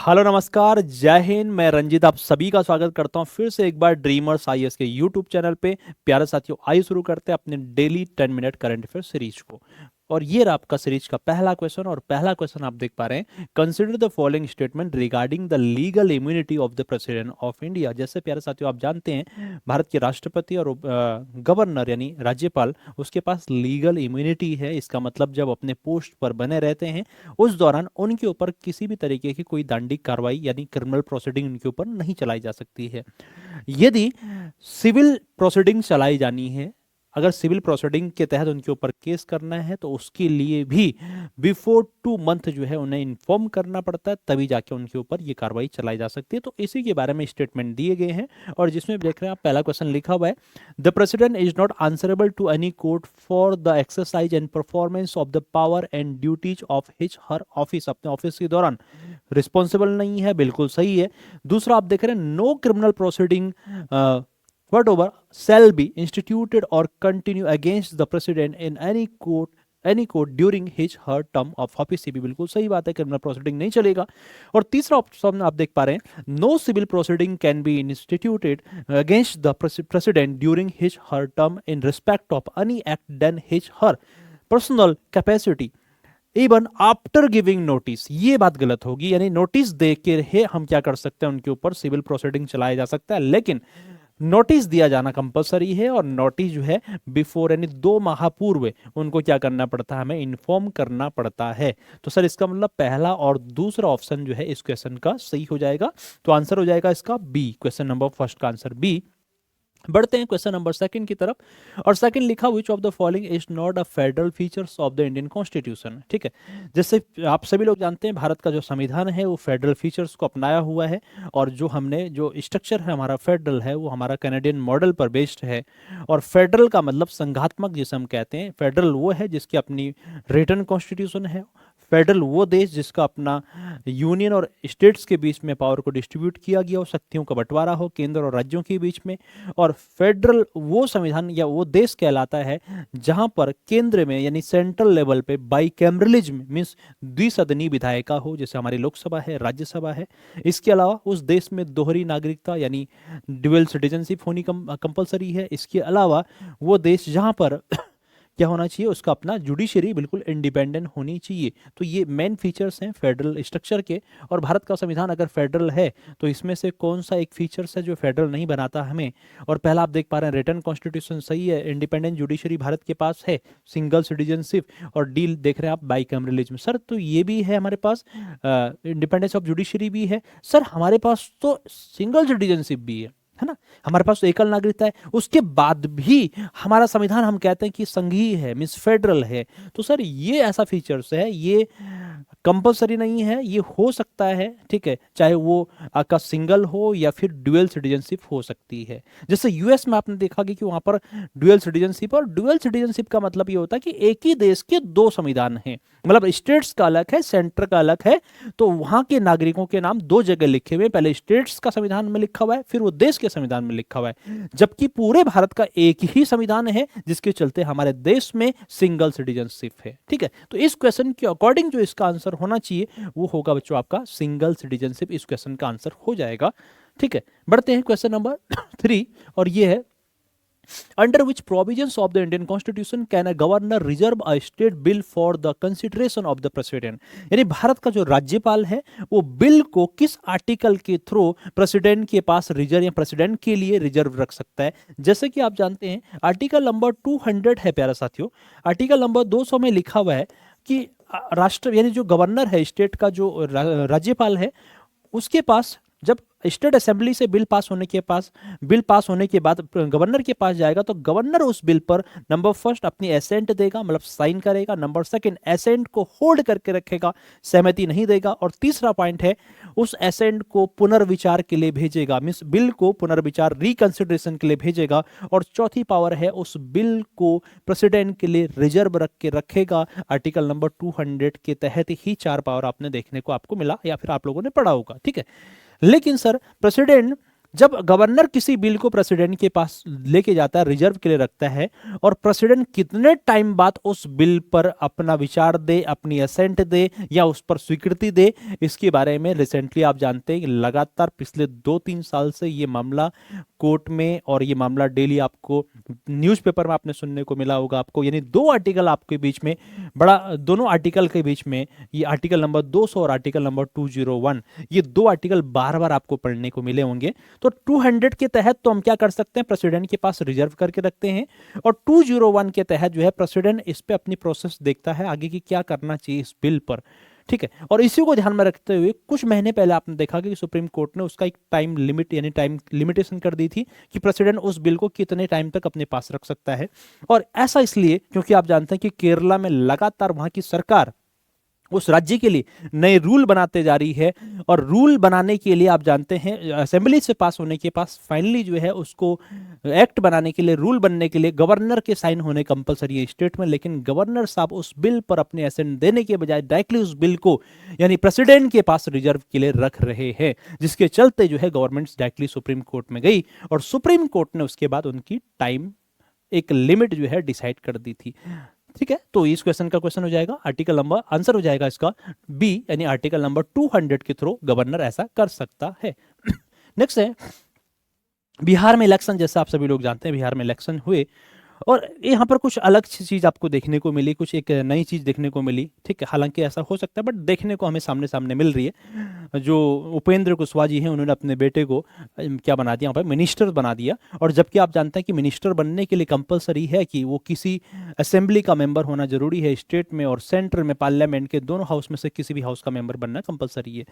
Hello नमस्कार, जय हिंद। मैं रंजीत आप सभी का स्वागत करता हूं फिर से एक बार ड्रीमर्स आईएएस के यूट्यूब चैनल पे। प्यारे साथियों, आइए शुरू करते हैं अपने daily 10 minute current affair series को। और ये रहा आपका सीरीज का पहला क्वेश्चन। और पहला क्वेश्चन आप देख पा रहे हैं, consider the following statement regarding the legal immunity of the president of India. जैसे प्यारे साथियों आप जानते हैं, भारत के राष्ट्रपति और गवर्नर यानी राज्यपाल, उसके पास लीगल इम्यूनिटी है। इसका मतलब जब अपने पोस्ट पर बने रहते हैं उस दौरान उनके ऊपर किसी भी तरीके की कोई दंडिक कार्रवाई यानी क्रिमिनल प्रोसीडिंग उनके ऊपर नहीं चलाई जा सकती है। यदि सिविल प्रोसीडिंग चलाई जानी है, अगर सिविल प्रोसीडिंग के तहत उनके ऊपर केस करना है, तो उसके लिए भी बिफोर 2 मंथ जो है उन्हें इन्फॉर्म करना पड़ता है, तभी जाके उनके ऊपर ये कार्रवाई चलाई जा सकती है। तो इसी के बारे में स्टेटमेंट दिए गए हैं। और जिसमें देख रहे हैं आप, पहला क्वेश्चन लिखा हुआ है, the president is not answerable to any court for the exercise and performance of the power and duties of his her office. अपने ऑफिस के दौरान रिस्पॉन्सिबल नहीं है, बिल्कुल सही है। दूसरा आप देख रहे हैं, no criminal proceeding whatever shall be instituted or continue against the president in any court during his her term of office। ये भी बिल्कुल सही बात है, क्रिमिनल प्रोसीडिंग नहीं चलेगा। और तीसरा ऑप्शन आप देख पा रहे हैं, no civil proceeding can be instituted against the president during his her term in respect of any act done his her personal capacity even after giving notice. ये बात गलत होगी, यानी नोटिस दे के हम क्या कर सकते हैं, उनके ऊपर सिविल प्रोसीडिंग चलाया जा सकता है, लेकिन नोटिस दिया जाना कंपलसरी है। और नोटिस जो है बिफोर यानी 2 माह पूर्व उनको क्या करना पड़ता है, हमें इन्फॉर्म करना पड़ता है। तो सर इसका मतलब पहला और दूसरा ऑप्शन जो है इस क्वेश्चन का सही हो जाएगा। तो आंसर हो जाएगा इसका बी, क्वेश्चन नंबर फर्स्ट का आंसर बी। बढ़ते हैं क्वेश्चन नंबर सेकंड की तरफ। और सेकंड लिखा, which of the following is not a federal features of the Indian constitution. ठीक है, जैसे आप सभी लोग जानते हैं, भारत का जो संविधान है वो फेडरल फीचर्स को अपनाया हुआ है। और जो हमने जो स्ट्रक्चर है हमारा फेडरल है, वो हमारा कैनेडियन मॉडल पर बेस्ड है। और फेडरल का मतलब संघात्मक जिसे हम कहते हैं। फेडरल वो है जिसकी अपनी रिटन कॉन्स्टिट्यूशन है। फेडरल वो देश जिसका अपना यूनियन और स्टेट्स के बीच में पावर को डिस्ट्रीब्यूट किया गया हो, शक्तियों का बंटवारा हो केंद्र और राज्यों के बीच में। और फेडरल वो संविधान या वो देश कहलाता है जहां पर केंद्र में यानी सेंट्रल लेवल पे बाइकैमरलिज्म मींस द्विसदनी विधायिका हो, जैसे हमारी लोकसभा है, राज्यसभा है। इसके अलावा उस देश में दोहरी नागरिकता यानी ड्यूअल सिटीजनशिप होनी कंपलसरी है। इसके अलावा वो देश जहां पर क्या होना चाहिए, उसका अपना जुडिशरी बिल्कुल इंडिपेंडेंट होनी चाहिए। तो ये मेन फीचर्स हैं फेडरल स्ट्रक्चर के। और भारत का संविधान अगर फेडरल है तो इसमें से कौन सा एक फीचर्स है जो फेडरल नहीं बनाता हमें। और पहला आप देख पा रहे हैं, रिटर्न कॉन्स्टिट्यूशन सही है, इंडिपेंडेंट जुडिशरी भारत के पास है, सिंगल सिटीजनशिप और डील देख रहे हैं आप बाइकैमरलिज्म। सर तो ये भी है हमारे पास, इंडिपेंडेंस ऑफ जुडिशरी भी है। सर हमारे पास तो सिंगल सिटीजनशिप भी है ना, हमारे पास तो एकल नागरिकता है। उसके बाद भी हमारा संविधान हम कहते हैं कि संघीय है, मीन्स फेडरल है। तो सर ये ऐसा फीचर्स है, ये कंपलसरी नहीं है, ये हो सकता है। ठीक है, चाहे वो आपका सिंगल हो या फिर ड्यूअल सिटीजनशिप हो सकती है। जैसे यूएस में आपने देखा कि वहां पर ड्यूअल सिटीजनशिप, और ड्यूअल सिटीजनशिप का मतलब ये होता है कि एक ही देश के 2 संविधान हैं, मतलब स्टेट्स का अलग है, सेंटर का अलग है। तो वहां के नागरिकों के नाम 2 जगह लिखे हुए, पहले स्टेट्स का संविधान में लिखा हुआ है, फिर वो देश के संविधान में लिखा हुआ है। जबकि पूरे भारत का एक ही संविधान है, जिसके चलते हमारे देश में सिंगल सिटीजनशिप है। ठीक है, तो इस क्वेश्चन के अकॉर्डिंग जो इसका आंसर होना चाहिए वो होगा बच्चों आपका सिंगल सिटीजनशिप। इस क्वेश्चन का आंसर हो जाएगा। ठीक है, बढ़ते हैं क्वेश्चन नंबर 3। और ये है, under which provisions of the Indian constitution can a governor reserve a state bill for the consideration of the president. यानी भारत का जो राज्यपाल है वो बिल को किस आर्टिकल के थ्रू प्रेसिडेंट के पास रिजर्व या प्रेसिडेंट के लिए रिजर्व रख सकता है। जैसे कि आप जानते हैं आर्टिकल नंबर 200 है प्यारा साथियों। आर्टिकल नंबर 200 में लिखा हुआ है कि राष्ट्र यानी जो गवर्नर है स्टेट का, जो राज्यपाल है, उसके पास जब स्टेट असेंबली से बिल पास होने के बाद गवर्नर के पास जाएगा, तो गवर्नर उस बिल पर नंबर फर्स्ट अपनी एसेंट देगा, मतलब साइन करेगा। नंबर सेकंड, एसेंट को होल्ड करके रखेगा, सहमति नहीं देगा। और तीसरा पॉइंट है, उस एसेंट को पुनर्विचार के लिए भेजेगा, मींस बिल को पुनर्विचार रिकंसिडरेशन के लिए भेजेगा। और चौथी पावर है, उस बिल को प्रेसिडेंट के लिए रिजर्व रख के रखेगा। आर्टिकल नंबर 200 के तहत ही 4 पावर आपने देखने को आपको मिला या फिर आप लोगों ने पढ़ा होगा। ठीक है, लेकिन सर प्रेसिडेंट जब गवर्नर किसी बिल को प्रेसिडेंट के पास लेके जाता है, रिजर्व के लिए रखता है, और प्रेसिडेंट कितने टाइम बाद उस बिल पर अपना विचार दे, अपनी असेंट दे या उस पर स्वीकृति दे, इसके बारे में रिसेंटली आप जानते हैं कि लगातार पिछले 2-3 साल से ये मामला कोर्ट में, और ये मामला डेली आपको न्यूज़पेपर में आपने सुनने को मिला होगा आपको, यानी दो आर्टिकल आपके बीच में बड़ा, दोनों आर्टिकल के बीच में, ये आर्टिकल नंबर 200 और आर्टिकल नंबर 201, ये दो आर्टिकल बार बार आपको पढ़ने को मिले होंगे। तो 200 के तहत तो हम क्या कर सकते हैं, प्रेसिडेंट के पास रिजर्व करके रखते हैं, और 201 के तहत जो है प्रेसिडेंट इस पे अपनी प्रोसेस देखता है आगे की क्या करना चाहिए इस बिल पर, ठीक है। और इसी को ध्यान में रखते हुए कुछ महीने पहले आपने देखा कि सुप्रीम कोर्ट ने उसका एक टाइम लिमिट यानी टाइम लिमिटेशन कर दी थी कि प्रेसिडेंट उस बिल को कितने टाइम तक अपने पास रख सकता है। और ऐसा इसलिए क्योंकि आप जानते हैं कि केरला में लगातार वहां की सरकार उस राज्य के लिए नए रूल बनाते जा रही है, और रूल बनाने के लिए आप जानते हैं असेंबली से पास होने के पास फाइनली जो है उसको एक्ट बनाने के लिए, रूल बनने के लिए गवर्नर के साइन होने कंपलसरी है स्टेट में। लेकिन गवर्नर साहब उस बिल पर अपने असेंट देने के बजाय डायरेक्टली उस बिल को यानी प्रेसिडेंट के पास रिजर्व के लिए रख रहे हैं, जिसके चलते जो है गवर्नमेंट डायरेक्टली सुप्रीम कोर्ट में गई, और सुप्रीम कोर्ट ने उसके बाद उनकी टाइम एक लिमिट जो है डिसाइड कर दी थी, ठीक है। तो इस क्वेश्चन का क्वेश्चन हो जाएगा आर्टिकल नंबर, आंसर हो जाएगा इसका बी, यानी आर्टिकल नंबर 200 के थ्रू गवर्नर ऐसा कर सकता है। नेक्स्ट है बिहार में इलेक्शन। जैसा आप सभी लोग जानते हैं बिहार में इलेक्शन हुए, और यहाँ पर कुछ अलग चीज आपको देखने को मिली, कुछ एक नई चीज देखने को मिली, ठीक है। हालांकि ऐसा हो सकता है बट देखने को हमें सामने सामने मिल रही है। जो उपेंद्र कुशवाहा जी हैं उन्होंने अपने बेटे को क्या बना दिया, यहाँ पर मिनिस्टर बना दिया। और जबकि आप जानते हैं कि मिनिस्टर बनने के लिए कंपलसरी है कि वो किसी असेंबली का मेंबर होना जरूरी है, स्टेट में और सेंटर में पार्लियामेंट के दोनों हाउस में से किसी भी हाउस का मेंबर बनना कंपलसरी है।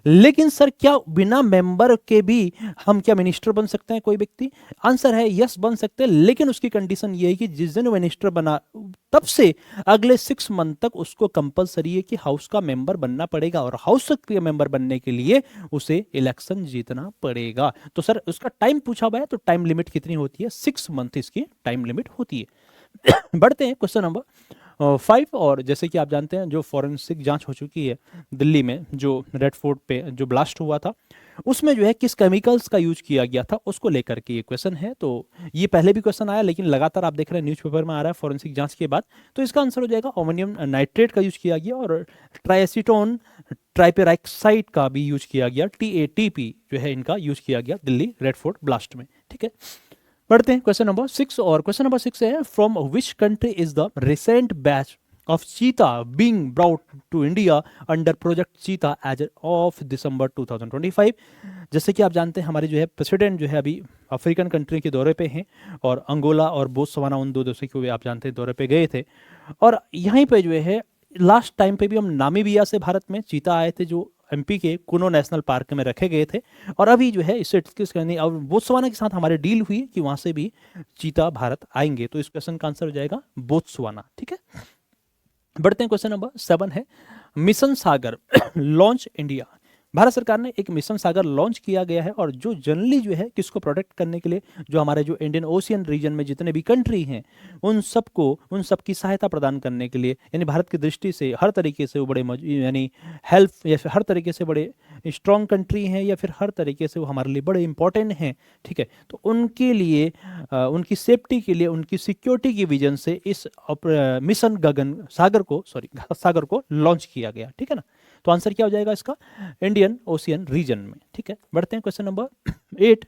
लेकिन सर क्या बिना मेंबर के भी हम क्या मिनिस्टर बन सकते हैं कोई व्यक्ति? आंसर है यस, बन सकते हैं, लेकिन उसकी कंडीशन ये है कि जिस दिन मिनिस्टर बना तब से अगले 6 मंथ तक उसको कंपलसरी है कि हाउस का मेंबर बनना पड़ेगा, और हाउस के मेंबर बनने के लिए उसे इलेक्शन जीतना पड़ेगा। तो सर उसका टाइम पूछा हुआ है, तो टाइम लिमिट कितनी होती है? 6 मंथ इसकी टाइम लिमिट होती है। बढ़ते हैं क्वेश्चन नंबर 5। और जैसे कि आप जानते हैं जो फॉरेंसिक जांच हो चुकी है दिल्ली में, जो रेड फोर्ट पे जो ब्लास्ट हुआ था, उसमें जो है किस केमिकल्स का यूज किया गया था उसको लेकर के ये क्वेश्चन है। तो ये पहले भी क्वेश्चन आया, लेकिन लगातार आप देख रहे हैं न्यूज़पेपर में आ रहा है फॉरेंसिक जांच के बाद। तो इसका आंसर हो जाएगा अमोनियम नाइट्रेट का यूज किया गया, और ट्राइएसीटोन ट्राइपेराक्साइड का भी यूज किया गया, TATP जो है इनका यूज किया गया दिल्ली रेड फोर्ट ब्लास्ट में, ठीक है। बढ़ते हैं क्वेश्चन नंबर 6। और क्वेश्चन नंबर 6 है from which country is the recent batch of cheetah being brought to India under Project Cheetah as of December 2025। जैसे कि आप जानते हैं हमारे जो है प्रेसिडेंट जो है अभी अफ्रीकन कंट्री के दौरे पे हैं, और अंगोला और बोत्सवाना उन दो देशों के आप जानते हैं दौरे पे गए थे। और यहीं पे जो है लास्ट टाइम पे भी हम नामीबिया से भारत में चीता आए थे, जो MP के कुनो नेशनल पार्क में रखे गए थे, और अभी जो है इससे और बोत्सवाना के साथ हमारे डील हुई कि वहां से भी चीता भारत आएंगे। तो इस क्वेश्चन का आंसर हो जाएगा बोत्सवाना, ठीक है। बढ़ते हैं क्वेश्चन नंबर 7 है मिशन सागर लॉन्च इंडिया। भारत सरकार ने एक मिशन सागर लॉन्च किया गया है, और जो जनरली जो है किसको प्रोटेक्ट करने के लिए, जो हमारे जो इंडियन ओशियन रीजन में जितने भी कंट्री हैं उन सब की सहायता प्रदान करने के लिए, यानी भारत की दृष्टि से हर तरीके से वो बड़े यानी हेल्प या फिर हर तरीके से बड़े स्ट्रॉन्ग कंट्री हैं, या फिर हर तरीके से वो हमारे लिए बड़े इंपॉर्टेंट हैं, ठीक है। तो उनके लिए उनकी सेफ्टी के लिए, उनकी सिक्योरिटी की विजन से इस मिशन गगन सागर को लॉन्च किया गया, ठीक है ना। तो आंसर क्या हो जाएगा इसका? इंडियन ओशियन रीजन में, ठीक है। बढ़ते हैं क्वेश्चन नंबर 8।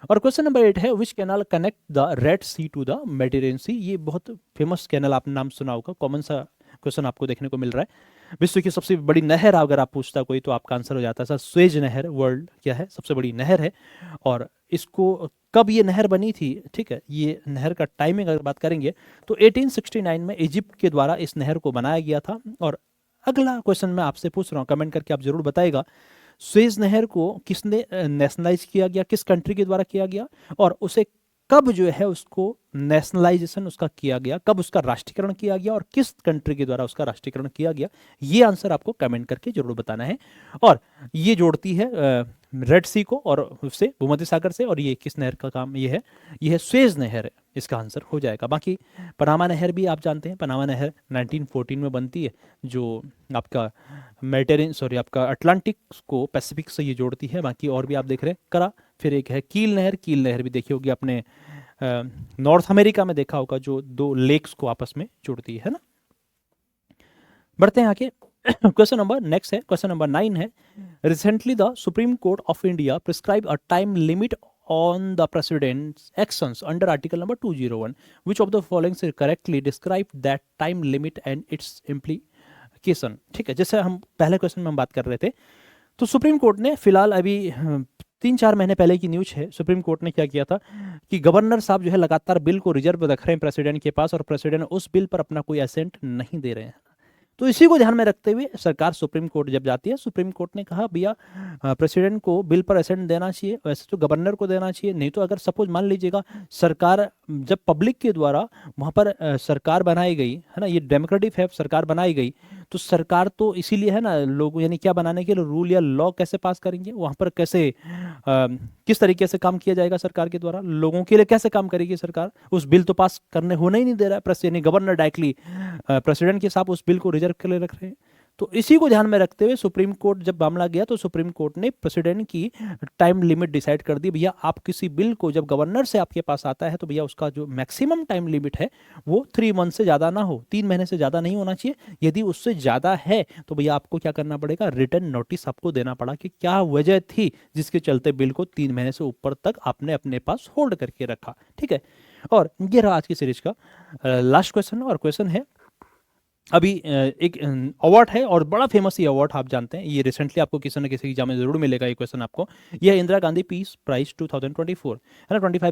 और क्वेश्चन नंबर 8 है which canal connect the red sea to the mediterranean sea. ये बहुत फेमस कैनाल आपने नाम सुना होगा, कॉमन सा क्वेश्चन आपको देखने को मिल रहा है। विश्व की सबसे बड़ी नहर अगर आप पूछता कोई तो आपका आंसर हो जाता है सर स्वेज नहर, वर्ल्ड क्या है सबसे बड़ी नहर है। और इसको कब ये नहर बनी थी, ठीक है, ये नहर का टाइमिंग अगर बात करेंगे तो 1869 में इजिप्ट के द्वारा इस नहर को बनाया गया था। और अगला क्वेश्चन मैं आपसे पूछ रहा हूँ, कमेंट करके आप जरूर बताइएगा, स्वेज नहर को किसने नेशनलाइज किया गया, किस कंट्री के द्वारा किया गया, और उसे कब जो है उसको नेशनलाइजेशन उसका किया गया, कब उसका राष्ट्रीयकरण किया गया, और किस कंट्री के द्वारा उसका राष्ट्रीयकरण किया गया, ये आंसर आपको कमेंट करके जरूर बताना है। और ये जोड़ती है रेड सी को और उससे भूमध्य सागर से। और ये किस नहर का काम ये है स्वेज नहर है, इसका आंसर हो जाएगा। बाकी पनामा नहर भी आप जानते हैं, पनामा नहर 1914 में बनती है, जो आपका आपका अटलांटिक को पैसिफिक से ये जोड़ती है। बाकी और भी आप देख रहे हैं करा। फिर एक है कील नहर भी देखी होगी आपने, नॉर्थ अमेरिका में देखा होगा, जो दो लेक्स को आपस में जोड़ती है ना। बढ़ते हैं आगे। क्वेश्चन नंबर नेक्स्ट है, क्वेश्चन नंबर 9 है, recently the supreme court of India prescribe a time limit on the president's actions under article number 201, which of the following is correctly describe that time limit and its implication। ठीक है, जैसे हम पहले question में हम बात कर रहे थे, तो सुप्रीम कोर्ट ने फिलहाल अभी 3-4 महीने पहले की न्यूज है, सुप्रीम कोर्ट ने क्या किया था कि गवर्नर साहब जो है लगातार बिल को रिजर्व रख रहे हैं प्रेसिडेंट के पास, और प्रेसिडेंट उस बिल पर अपना कोई असेंट नहीं दे रहे हैं। तो इसी को ध्यान में रखते हुए सरकार सुप्रीम कोर्ट जब जाती है, सुप्रीम कोर्ट ने कहा भैया प्रेसिडेंट को बिल पर असेंट देना चाहिए, वैसे तो गवर्नर को देना चाहिए। नहीं तो अगर सपोज मान लीजिएगा सरकार जब पब्लिक के द्वारा वहाँ पर सरकार बनाई गई है ना, ये डेमोक्रेटिक है, सरकार बनाई गई, तो सरकार तो इसीलिए है ना, लोग यानी क्या बनाने के लिए, रूल या लॉ कैसे पास करेंगे वहाँ पर, कैसे किस तरीके से काम किया जाएगा सरकार के द्वारा, लोगों के लिए कैसे काम करेगी सरकार, उस बिल तो पास करने होने ही नहीं दे रहा है प्रेस, यानी गवर्नर डायरेक्टली प्रेसिडेंट के साथ उस बिल को रिजर्व के लिए रख रहे हैं। तो इसी को ध्यान में रखते हुए सुप्रीम कोर्ट जब मामला गया, तो सुप्रीम कोर्ट ने प्रेसिडेंट की टाइम लिमिट डिसाइड कर दी। भैया आप किसी बिल को जब गवर्नर से आपके पास आता है, तो भैया उसका जो मैक्सिमम टाइम लिमिट है वो 3 मंथ से ज़्यादा ना हो, 3 महीने से ज़्यादा नहीं होना चाहिए। यदि उससे ज़्यादा है तो भैया आपको क्या करना पड़ेगा, रिटर्न नोटिस आपको देना पड़ा कि क्या वजह थी जिसके चलते बिल को 3 महीने से ऊपर तक आपने अपने पास होल्ड करके रखा। ठीक है, और ये रहा आज की सीरीज का लास्ट क्वेश्चन। और क्वेश्चन है, अभी एक अवार्ड है और बड़ा फेमस ये अवार्ड आप जानते हैं, ये रिसेंटली आपको किसी न किसी एग्जाम में जरूर मिलेगा ये क्वेश्चन आपको। ये है इंदिरा गांधी पीस प्राइज 2024, है ना, 24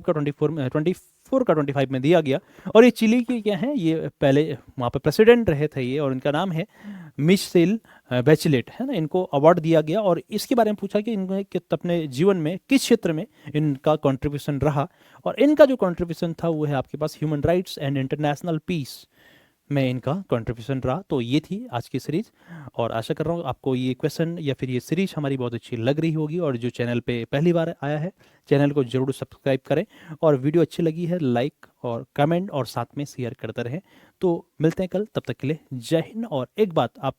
का 25 में दिया गया। और ये चिली के क्या है, ये पहले वहाँ पे प्रेसिडेंट रहे थे ये, और इनका नाम है मिशेल बैचेलेट, है ना, इनको अवार्ड दिया गया। और इसके बारे में पूछा कि इन्होंने अपने जीवन में किस क्षेत्र में इनका कॉन्ट्रीब्यूशन रहा, और इनका जो कॉन्ट्रीब्यूशन था वो है आपके पास human rights and international peace में इनका कंट्रीब्यूशन रहा। तो ये थी आज की सीरीज, और आशा कर रहा हूँ आपको ये क्वेश्चन या फिर ये सीरीज हमारी बहुत अच्छी लग रही होगी। और जो चैनल पे पहली बार आया है, चैनल को जरूर सब्सक्राइब करें, और वीडियो अच्छी लगी है लाइक और कमेंट और साथ में शेयर करते रहें। तो मिलते हैं कल, तब तक के लिए जय हिंद। और एक बात आप